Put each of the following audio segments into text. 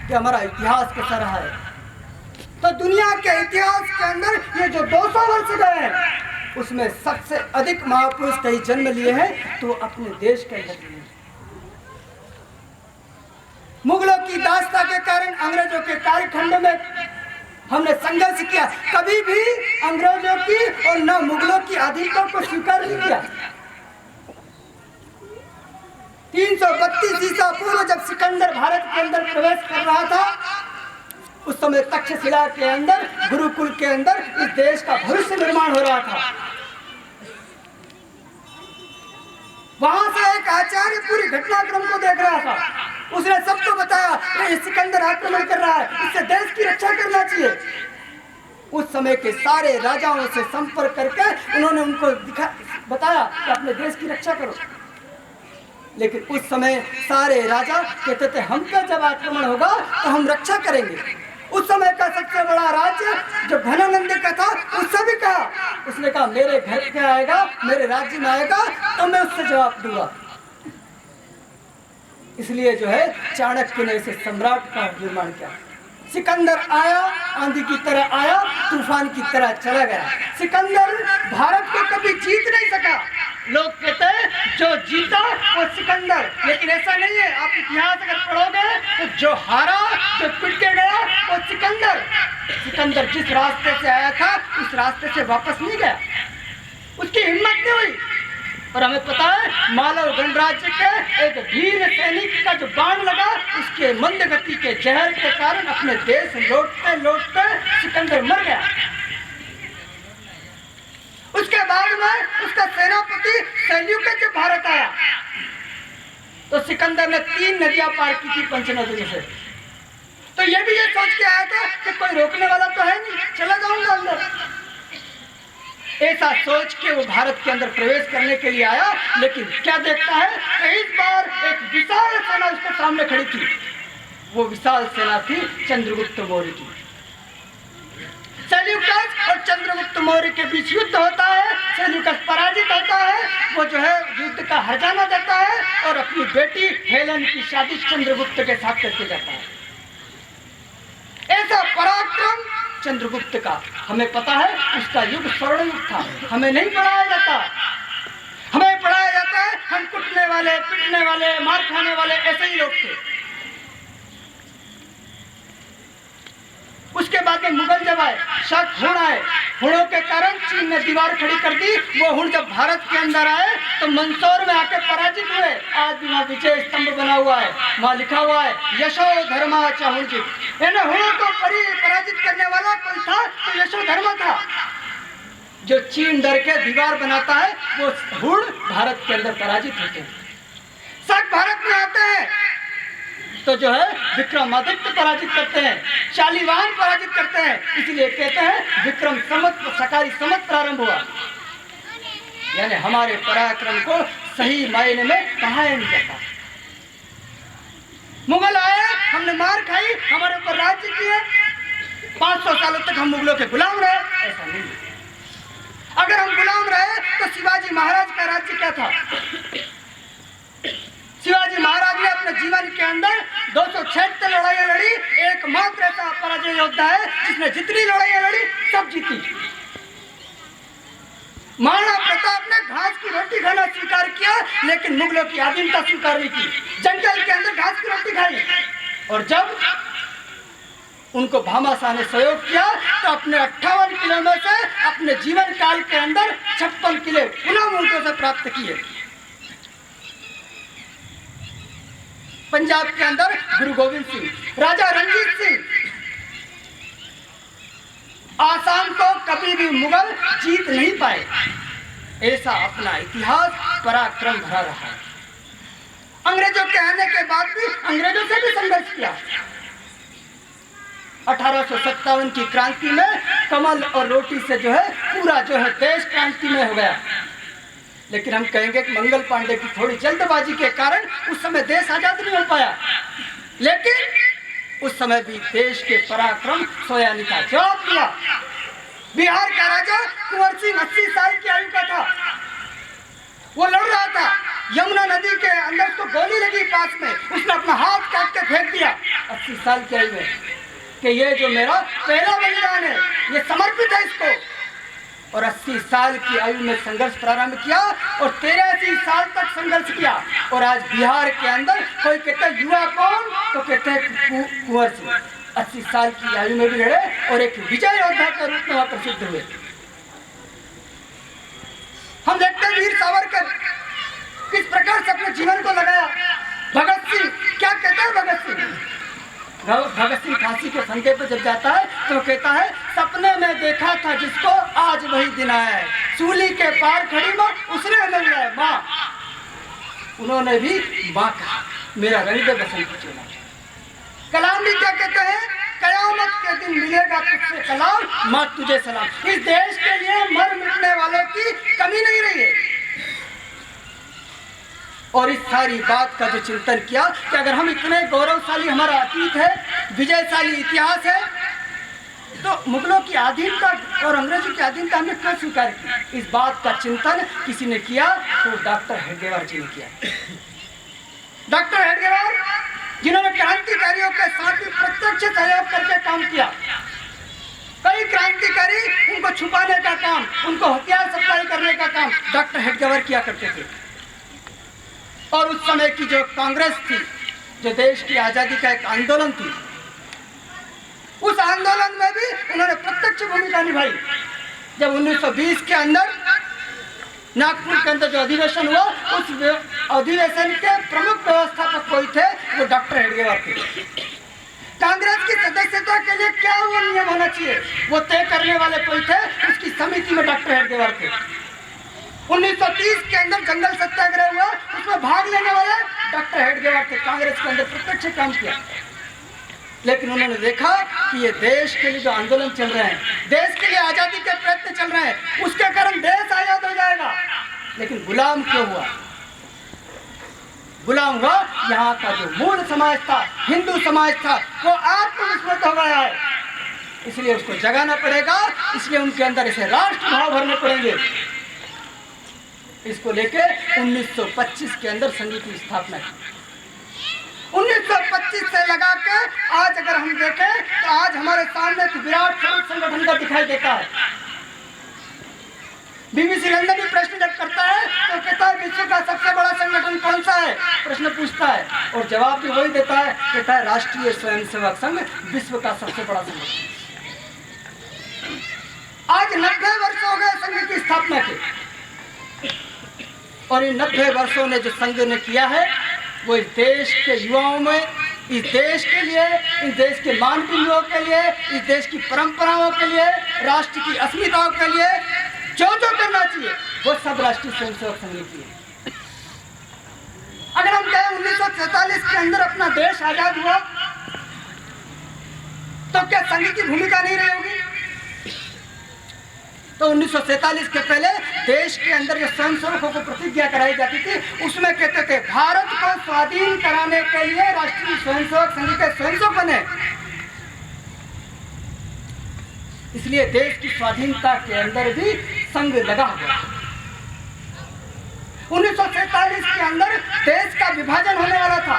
कि हमारा इतिहास कैसा रहा है। तो दुनिया के इतिहास के अंदर ये जो 200 वर्ष गए हैं, उसमें सबसे अधिक महापुरुष कहीं जन्म लिए हैं तो अपने देश के अंदर लिए। मुगलों की दास्ता के कारण, अंग्रेजों के कालखंड में हमने संघर्ष किया, कभी भी अंग्रेजों की और न मुगलों की अधीनता को स्वीकार नहीं किया। 332 ईसा पूर्व जब सिकंदर भारत के अंदर प्रवेश कर रहा था, उस समय तक्षशिला के अंदर, गुरुकुल के अंदर इस देश का भविष्य निर्माण हो रहा था। वहां से एक आचार्य पूरी घटनाक्रम को देख रहा था। उसने सबको बताया कि सिकंदर आक्रमण कर रहा है, इससे देश की रक्षा करना चाहिए। उस समय के सारे राजाओं से संपर्क करके उन्होंने उनको बताया कि अपने देश की रक्षा करो। लेकिन उस समय सारे राजा कहते थे हम पे जब आक्रमण होगा तो हम रक्षा करेंगे। उस समय का सबसे बड़ा राज्य जो घनानंद का था, उससे भी कहा, उसने कहा मेरे घर पे आएगा, मेरे राज्य में आएगा तो मैं उससे जवाब दूंगा। इसलिए जो है चाणक्य ने इसे सम्राट का निर्माण किया। सिकंदर आया, आंधी की तरह आया, तूफान की तरह चला गया। सिकंदर भारत को कभी जीत नहीं सका। लोग कहते हैं जो जीता वो सिकंदर, लेकिन ऐसा नहीं है। आप इतिहास अगर पढ़ोगे तो जो हारा, जो पिट के गया वो सिकंदर। सिकंदर जिस रास्ते से आया था उस रास्ते से वापस नहीं गया, उसकी हिम्मत नहीं हुई। और हमें पता है मालव गणराज्य के एक वीर सैनिक का जो बाण लगा, उसके मंद गति के जहर के कारण अपने देश लौटते लौटते सिकंदर मर गया। उसके बाद में उसका सेनापति सेल्यूकस जब भारत आया तो सिकंदर ने 3 नदियां पार की थी पंचनदी से। तो ये भी ये सोच के आया था कि कोई रोकने वाला तो है नहीं, चला जाऊंगा अंदर। ऐसा सोच के वो भारत के अंदर प्रवेश करने के लिए आया, लेकिन क्या देखता है कि इस बार एक विशाल सेना उसके सामने खड़ी थी। वो विशाल सेना थी चंद्रगुप्त मौर्य की। सेल्यूकस और चंद्रगुप्त मौर्य के बीच युद्ध होता है। सेल्यूकस पराजित होता है, वो जो है युद्ध का हर्जाना देता है और अपनी बेटी हेलेन की शादी चंद्रगुप्त के साथ करके जाता है। ऐसा पराक्रम चंद्रगुप्त का, हमें पता है उसका युग स्वर्ण युग था। हमें नहीं पढ़ाया जाता, हमें पढ़ाया जाता है हम कुटने वाले, पिटने वाले, मार खाने वाले ऐसे ही लोग थे। उसके बाद में मुगल जब आए, शक हुण आए, हुणों के कारण चीन ने दीवार खड़ी कर दी। वो हुण जब भारत के अंदर आए तो मंदसौर में आके पराजित हुए। आज भी वहाँ विजय स्तंभ बना हुआ है, वहाँ लिखा हुआ है यशो धर्मा चाहुर्जित। हुणों को पराजित करने वाला कोई था तो यशो धर्मा था। जो चीन डर के दीवार बनाता है वो हुण भारत के अंदर पराजित होते हैं। शक भारत में आते हैं तो जो है विक्रमादित्य पराजित करते हैं, शालिवाहन पराजित करते हैं। इसलिए कहते हैं विक्रम संवत सकारी संवत प्रारंभ हुआ। यानी हमारे पराक्रम को सही मायने में कहा नहीं जाता। मुगल आए, हमने मार खाई, हमारे ऊपर राज्य किए, 500 सालों तक हम मुगलों के गुलाम रहे। ऐसा नहीं, अगर हम गुलाम रहे तो शिवाजी महाराज का राज्य क्या था? शिवाजी महाराज ने अपने जीवन के अंदर 276 लड़ाइयां लड़ी। एकमात्र ऐसा पराजय योद्धा है जिसने जितनी लड़ाइयां लड़ी सब जीती। महाराणा प्रताप ने घास की रोटी खाना स्वीकार किया, लेकिन मुगलों की अधीनता स्वीकार नहीं की। जंगल के अंदर घास की रोटी खाई, और जब उनको भामाशाह ने सहयोग किया तो अपने 58 किलो में से अपने जीवन काल के अंदर 56 किले पुनः मुल्कों से प्राप्त किए। पंजाब के अंदर गुरु गोविंद सिंह, राजा रणजीत सिंह। आसाम को कभी भी मुगल जीत नहीं पाए। ऐसा अपना इतिहास पराक्रम भरा रहा है। अंग्रेजों के आने के बाद भी अंग्रेजों से भी संघर्ष किया। 1857 की क्रांति में कमल और रोटी से जो है पूरा जो है देश क्रांति में हो गया। लेकिन हम कहेंगे कि मंगल पांडे की थोड़ी जल्दबाजी के कारण उस समय देश आजाद नहीं हो पाया। लेकिन उस समय भी देश के पराक्रम सोया नहीं था, जवाब दिया। बिहार का राजा कुंवर सिंह 80 साल की आयु का था। वो लड़ रहा था, यमुना नदी के अंदर उसको गोली लगी पास में, उसने अपना हाथ काट के फेंक दिया। 80 साल की आयु में कि ये जो मेरा पहला बलिदान है ये समर्पित है इसको। और 80 साल की आयु में संघर्ष प्रारंभ किया और 83 साल तक संघर्ष किया। और आज बिहार के अंदर कोई कहते हैं युवा कौन, तो कहते हैं कुंवर सिंह। 80 साल की आयु में भी लड़े और एक विजय योद्धा के रूप में वह प्रसिद्ध हुए। हम देखते हैं वीर सावरकर किस प्रकार से अपने जीवन को लगाया। भगत सिंह क्या कहते हैं, भगत सिंह फांसी के फंदे पर जब जाता है तो कहता है सपने में देखा था जिसको आज वही दिन आया है, सूली के पार खड़ी माँ उसने हमें मिला माँ। उन्होंने भी माँ कहा, मेरा रंग दे बसंत चुना। कलाम भी क्या कहते हैं, कयामत के दिन मिलेगा तुझसे कलाम, माँ तुझे सलाम। इस देश के लिए मर मिटने वालों की कमी नहीं रही है। और इस सारी बात का जो चिंतन किया कि अगर हम इतने गौरवशाली हमारा अतीत है, विजयशाली इतिहास है, तो मुगलों की अधीनता और अंग्रेजों की अधीनता हमने क्यों स्वीकार की। इस बात का चिंतन किसी ने किया तो डॉक्टर हेडगेवार जी ने किया। डॉक्टर हेडगेवार जिन्होंने क्रांतिकारियों के साथ ही प्रत्यक्ष सहयोग करके काम किया। कई क्रांतिकारी उनको छुपाने का काम, उनको हथियार सप्लाई करने का काम डॉक्टर हेडगेवार किया करते थे। और उस समय की जो कांग्रेस थी, जो देश की आजादी का एक आंदोलन थी, उस आंदोलन में भी उन्होंने प्रत्यक्ष भूमिका निभाई। जब 1920 के अंदर नागपुर के अंदर जो अधिवेशन हुआ, उस अधिवेशन के प्रमुख व्यवस्थापक कोई थे, वो डॉक्टर हेडगेवार थे। कांग्रेस की सदस्यता के लिए क्या वो नियम होना चाहिए, वो तय करने वाले कोई थे। उसकी समिति में डॉक्टर हेडगेवार थे। 1930 के अंदर जंगल सत्याग्रह हुआ, उसमें भाग लेने वाले डॉक्टर हेडगेवार थे। कांग्रेस के अंदर प्रत्यक्ष काम किया। लेकिन उन्होंने देखा कि ये देश के लिए जो आंदोलन चल रहे हैं, देश के लिए आजादी के प्रयत्न चल रहे हैं, उसके कारण देश आजाद हो जाएगा। लेकिन गुलाम क्यों हुआ? गुलाम हुआ यहाँ का जो मूल समाज था, हिंदू समाज था, वो आत्मविस्मृत हो गया है। इसलिए उसको जगाना पड़ेगा। इसलिए उनके अंदर ऐसे राष्ट्र भाव भरने पड़ेंगे। इसको लेके 1925 के अंदर संघ की स्थापना की। 1925 से लगा के आज अगर हम देखें तो आज हमारे सामने एक विराट स्वरूप संगठन का दिखाई देता है। बीबीसी लंदन भी प्रश्न जब करता है तो कहता है विश्व का सबसे बड़ा संगठन कौन सा है, प्रश्न पूछता है और जवाब भी वही देता है, कहता है राष्ट्रीय स्वयंसेवक संघ विश्व का सबसे बड़ा संगठन। आज 90 वर्ष हो गए संघ की स्थापना के। और इन 90 वर्षों ने जो संघ ने किया है वो इस देश के युवाओं में, इस देश के लिए, इस देश के मान बिंदुओं के लिए, इस देश की परंपराओं के लिए, राष्ट्र की अस्मिताओं के लिए जो जो करना चाहिए वो सब राष्ट्रीय स्वयंसेवक संघ ने किए। अगर हम कहें 1947 के अंदर अपना देश आजाद हुआ तो क्या संघ की भूमिका नहीं रही होगी? तो 1947 के पहले देश के अंदर जो स्वयंसेवकों को प्रतिज्ञा कराई जाती थी, उसमें कहते थे भारत को स्वाधीन कराने के लिए राष्ट्रीय स्वयंसेवक संघ के स्वयंसेवक बने। इसलिए देश की स्वाधीनता के अंदर भी संघ लगा हुआ। 1947 के अंदर देश का विभाजन होने वाला था।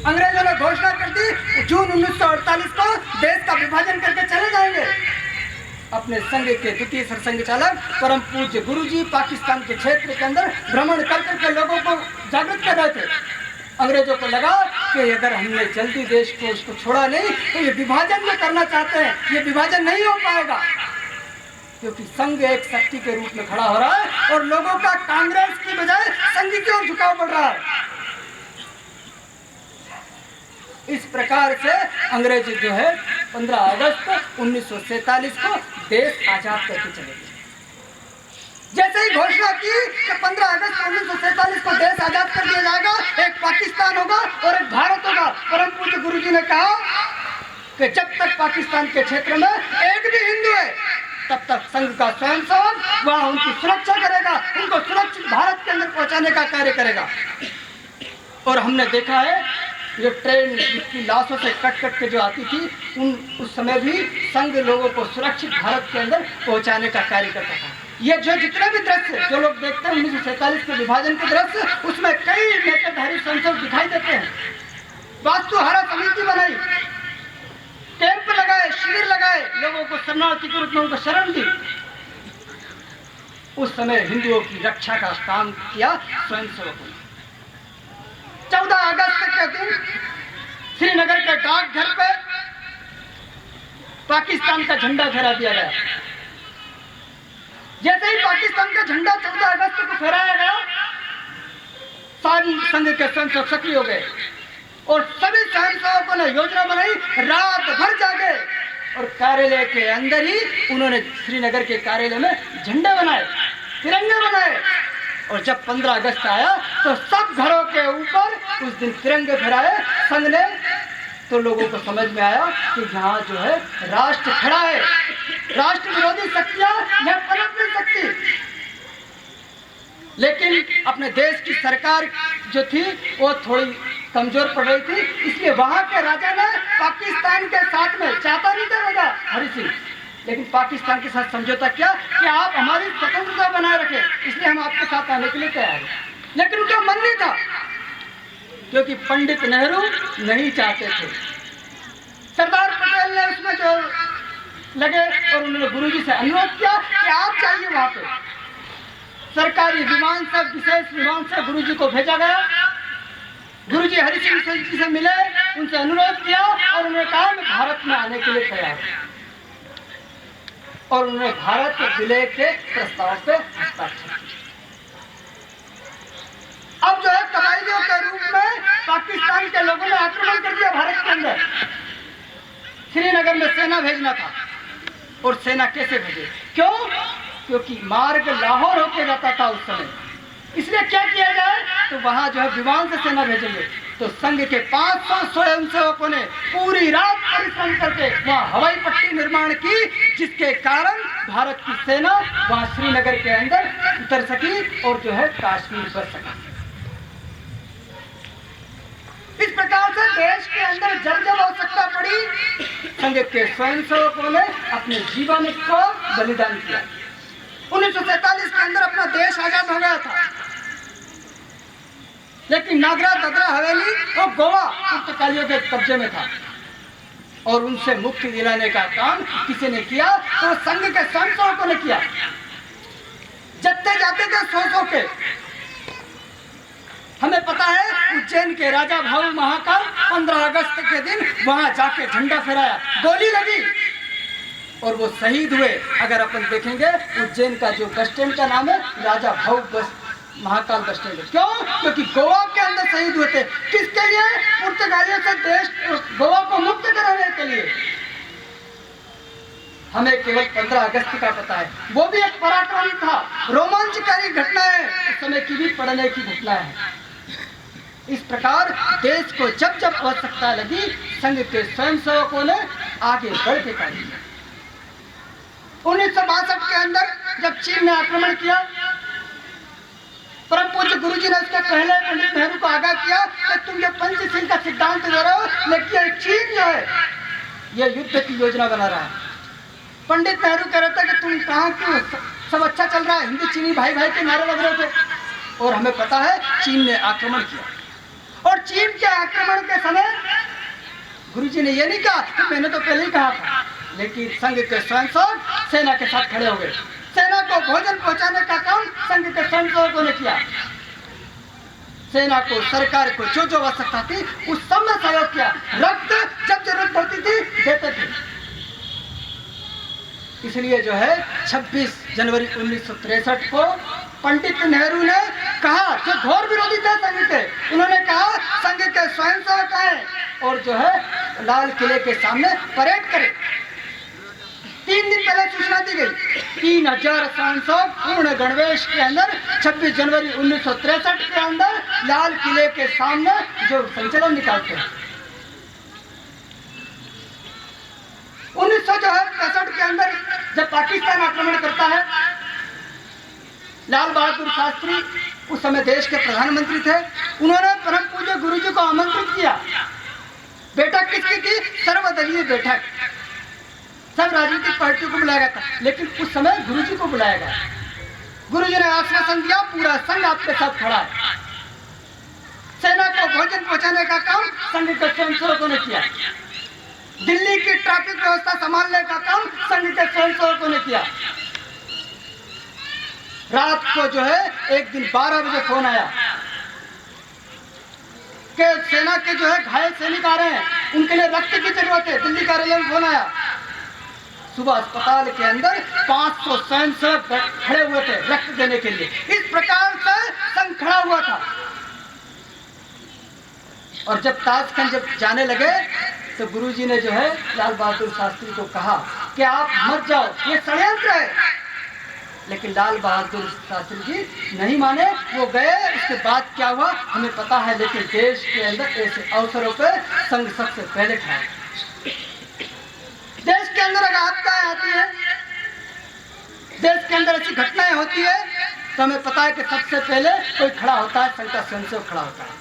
अंग्रेजों ने घोषणा कर दी जून 1948 को देश का विभाजन करके चले जाएंगे। अपने संघ के द्वितीय सरसंघ चालक परम पूज्य गुरुजी पाकिस्तान के क्षेत्र के अंदर भ्रमण कर करके लोगों को जागृत कर रहे थे। अंग्रेजों को लगा कि अगर हमने जल्दी देश को उसको छोड़ा नहीं तो ये विभाजन जो करना चाहते हैं ये विभाजन नहीं हो पाएगा, क्योंकि संघ एक शक्ति के रूप में खड़ा हो रहा है और लोगों का कांग्रेस की बजाय संघ की ओर झुकाव बढ़ रहा है। इस प्रकार से अंग्रेज जो है 15 अगस्त 1947 को देश आजाद करके चले गए। जैसे ही घोषणा की कि 15 अगस्त 1947 को देश आजाद कर दिया जाएगा, एक पाकिस्तान होगा और एक भारत होगा, परम पूज्य गुरुजी ने कहा कि जब तक पाकिस्तान के क्षेत्र में एक भी हिंदू है तब तक संघ का स्वयंसेवक वह उनकी सुरक्षा करेगा, उनको सुरक्षित भारत के अंदर पहुंचाने का कार्य करेगा। और हमने देखा है ये ट्रेन की लाशों से कट कट के जो आती थी उस समय भी संघ लोगों को सुरक्षित भारत के अंदर पहुंचाने का कार्य करता था। ये जो जितने भी दृश्य जो लोग देखते हैं 1947 के विभाजन के दृश्य, उसमें कई नेत्रधारी स्वयंसेवक दिखाई देते हैं। वास्तुहारा समिति बनाई, कैंप लगाए, शिविर लगाए, लोगों को शरणार्थी के रूप में उनको शरण दी। उस समय हिंदुओं की रक्षा का काम किया स्वयंसेवकों ने। 14 अगस्त के दिन श्रीनगर के डाकघर पे पाकिस्तान का झंडा फहरा दिया गया। जैसे ही पाकिस्तान का झंडा 14 अगस्त को फहराया गया, सारी संघ के स्वयंसेवक सक्रिय हो गए और सभी स्वयंसेवकों ने योजना बनाई, रात भर जागे और कार्यालय के अंदर ही उन्होंने श्रीनगर के कार्यालय में झंडे बनाए, तिरंगे बनाए। और जब 15 अगस्त आया तो सब घरों के ऊपर उस दिन तिरंगे फहराए संघ ने। तो लोगों को समझ में आया कि यहाँ जो है राष्ट्र खड़ा है, राष्ट्र विरोधी शक्तियां यह पनप नहीं सकती। लेकिन अपने देश की सरकार जो थी वो थोड़ी कमजोर पड़ रही थी, इसलिए वहां के राजा ने पाकिस्तान के साथ में, चाहता नहीं था राजा हरि सिंह, लेकिन पाकिस्तान के साथ समझौता किया कि आप हमारी स्वतंत्रता बनाए रखें, इसलिए हम आपके साथ आने के लिए तैयार हैं। लेकिन उनका मन नहीं था, क्योंकि पंडित नेहरू नहीं चाहते थे। सरदार पटेल ने उसमें जो लगे और उन्होंने गुरुजी से अनुरोध किया कि आप जाइए वहां पे। सरकारी विमान से, विशेष विमान से गुरुजी को भेजा गया। गुरुजी हरि सिंह जी से मिले, उनसे अनुरोध किया और उन्होंने कहा मैं भारत में आने के लिए तैयार हूं। और उन्होंने भारत के विलय के प्रस्ताव पे हस्ताक्षर किया। अब जो है कबायलियों के रूप में पाकिस्तान के लोगों ने आक्रमण कर दिया भारत के अंदर। श्रीनगर में सेना भेजना था और सेना कैसे भेजे? क्यों? क्योंकि मार्ग लाहौर होके जाता था उस समय, इसलिए क्या किया जाए, तो वहां जो है विमान से सेना भेजेंगे। तो संघ के 500 स्वयंसेवकों ने पूरी रात परिश्रम करके वहां हवाई पट्टी निर्माण की, जिसके कारण भारत की सेना वहां श्रीनगर के अंदर उतर सकी और जो है कश्मीर पर सका। इस प्रकार से देश के अंदर जब जब आवश्यकता पड़ी, संघ के स्वयंसेवकों ने अपने जीवन को बलिदान किया। 1947 के अंदर अपना देश आजाद हो गया था, लेकिन नागरा, दादरा, हवेली और गोवा पुर्तगालियों के कब्जे में था और उनसे मुक्ति दिलाने का काम किसी ने किया, तो संघ के स्वयंसेवकों ने किया। जत्थे जाते थे 100 के। हमें पता है उज्जैन के राजा भाऊ महाकाल 15 अगस्त के दिन वहां जाके झंडा फहराया, गोली लगी और वो शहीद हुए। अगर अपन देखेंगे उज्जैन का जो बस स्टैंड का नाम है राजा भाऊ महाकाल बस स्टैंड। क्यों? क्योंकि गोवा के अंदर शहीद हुए थे। किसके लिए? पुर्तगालियों से देश गोवा को मुक्त कराने के लिए। हमें केवल 15 अगस्त का पता है, वो भी एक पराक्रम था, रोमांचकारी घटना है, उस समय की भी पढ़ने की घटना है। इस प्रकार देश को जब जब आवश्यकता लगी, संघ के स्वयंसेवकों ने आगे बढ़ के कार्य किया। 1962 के अंदर जब चीन ने आक्रमण किया, परम पूज्य गुरुजी ने उसके पहले पंडित नेहरू को आगाह किया कि तुम ये पंचशील का सिद्धांत दे रहे हो, लेकिन चीन जो है ये युद्ध की योजना बना रहा है। पंडित नेहरू कह रहे थे कि तुम कहाँ क्यों, सब अच्छा चल रहा है, हिंदी चीनी भाई भाई के नारे लग रहे थे। और हमें पता है चीन ने आक्रमण किया, और चीन के आक्रमण के समय गुरुजी ने ये नहीं कहा कि मैंने तो पहले ही कहा था, लेकिन संघ के स्वयंसेवक सेना के साथ खड़े हो गए। सेना को भोजन पहुंचाने का काम संघ के स्वयंसेवकों ने किया। सेना को, सरकार को जो जो आवश्यकता थी उस सब में सहयोग किया। रक्त जब जरूरत पड़ती थी देते थे। इसलिए जो है 26 जनवरी 1963 को पंडित नेहरू ने कहा, जो घोर विरोधी थे संघ के, उन्होंने कहा संघ के स्वयंसेवक आए और जो है लाल किले के सामने परेड करें। 3 दिन पहले सूचना दी गई। 3000 स्वयंसेवक पूर्ण गणवेश के अंदर 26 जनवरी 1963 के अंदर लाल किले के सामने जो संचलन निकालते हैं। 1965 के अंदर जब पाकिस्तान आक्रमण करता है, लाल बहादुर शास्त्री उस समय देश के प्रधानमंत्री थे, उन्होंने परम पूज्य गुरुजी को आमंत्रित किया। बैठक किसकी थी? सर्वदलीय बैठक, सब राजनीतिक पार्टियों को बुलाया गया था, लेकिन उस समय गुरुजी को बुलाया गया। गुरुजी ने आश्वासन दिया पूरा संघ आपके साथ खड़ा है। सेना को भोजन पहुंचाने का काम संघ के स्वयंसेवकों ने किया। दिल्ली की ट्रैफिक व्यवस्था संभालने का काम संघ के स्वयंसेवकों ने किया। रात को जो है एक दिन 12 बजे फोन आया कि सेना के जो है घायल सैनिक आ रहे हैं, उनके लिए रक्त की जरूरत है। दिल्ली कार्यालय में फोन आया। सुबह अस्पताल के अंदर 500 स्वयंसेवक खड़े हुए थे रक्त देने के लिए। इस प्रकार से संघ खड़ा हुआ था। और जब ताशकंद जब जाने लगे तो गुरुजी ने जो है लाल बहादुर शास्त्री को कहा कि आप मत जाओ, ये षड्यंत्र है। लेकिन लाल बहादुर शास्त्री जी नहीं माने, वो गए। उसके बाद क्या हुआ हमें पता है, लेकिन देश के अंदर ऐसे अवसरों पे संघ सबसे पहले खड़ा। देश के अंदर अगर आपदाएं आती है, देश के अंदर ऐसी घटनाएं होती है, तो हमें पता है कि सबसे पहले कोई खड़ा होता है, संघ का स्वयंसेवक खड़ा होता है।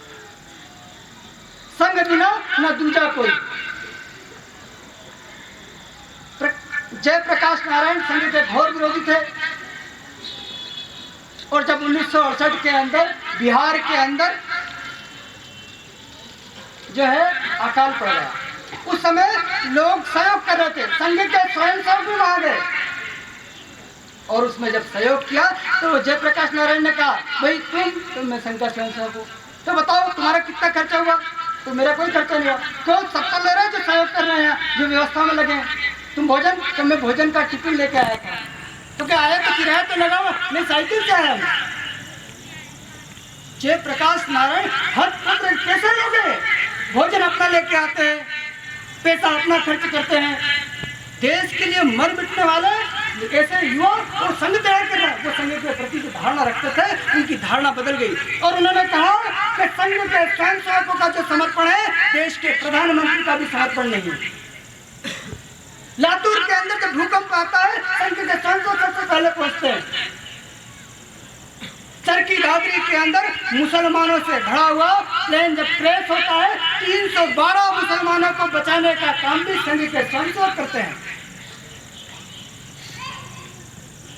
संघ बिना न दूजा कोई। जयप्रकाश नारायण संघ के घोर विरोधी थे। और जब 1968 के अंदर बिहार के अंदर जो है अकाल पड़ गया, उस समय लोग सहयोग कर रहे थे, संघ के स्वयंसेवक भी वहां गए। और उसमें जब सहयोग किया तो जयप्रकाश नारायण ने कहा, भाई तुम मैं संघ का स्वयंसेवक हूँ, तो बताओ तुम्हारा कितना खर्चा हुआ? तो मेरा कोई खर्चा नहीं हुआ। क्यों? सब तो ले रहे हैं जो सहयोग कर रहे हैं, जो व्यवस्था में लगे हैं। तुम भोजन, तो मैं भोजन का टिफिन लेके आया था। तो क्या आया तो किराया तो लगा हुआ, मैं साइकिल से आया। जयप्रकाश नारायण हर पुत्र कैसे लोगे? भोजन अपना लेके आते हैं, पैसा अपना खर्च करते हैं। देश के लिए मर मिटने वाले ऐसे युवा और संघ तैयार कर रहे हैं। वो संघ के प्रति जो धारणा रखते थे, उनकी धारणा बदल गई। और उन्होंने कहा कि संघ के स्वयंसेवकों का जो समर्पण है, देश के प्रधानमंत्री का भी समर्पण नहीं है। लातूर के अंदर जब भूकंप आता है, संघ के स्वयंसेवक सबसे पहले पहुंचते हैं। चरखी दादरी के अंदर मुसलमानों से भरा हुआ प्लेन जब क्रैश होता है, 312 मुसलमानों को बचाने का काम भी संघ के स्वयंसेवक करते हैं।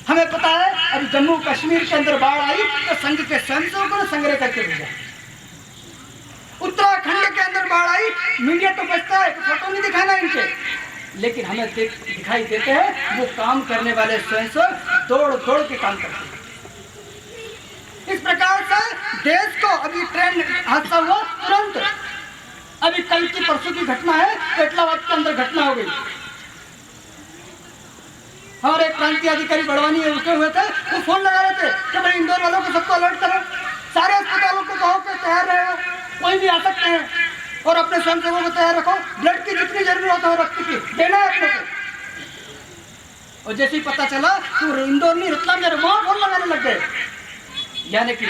हमें पता है अभी जम्मू कश्मीर के अंदर बाढ़ आई तो संघ के स्वयंसेवकों ने संग्रह करके भेजा। उत्तराखंड के अंदर बाढ़ आई, मीडिया तो बचता है, तो फोटो नहीं दिखाना इनके, लेकिन हमें दिखाई देते हैं वो काम करने वाले स्वयंसेवक दौड़ दौड़ के काम करते हैं। इस प्रकार से देश को अभी ट्रेन हादसा हुआ तुरंत, अभी कल की परसों की घटना है, पेटलावाद के अंदर घटना हो गई। हमारे प्रांतीय अधिकारी बड़वानी रुके हुए थे, वो फोन लगा रहे थे कि भाई इंदौर वालों को सबको अलर्ट करो, सारे अस्पतालों को कहो कि तैयार रहो, कोई भी आ सकते हैं, और अपने स्वयंसेवकों को तैयार रखो। ब्लड की जितनी जरूरत हो रक्त की देना है अपने को। और जैसे ही पता चला तो इंदौर नहीं रतलाम वहां फोन लगाने लग गए। यानी कि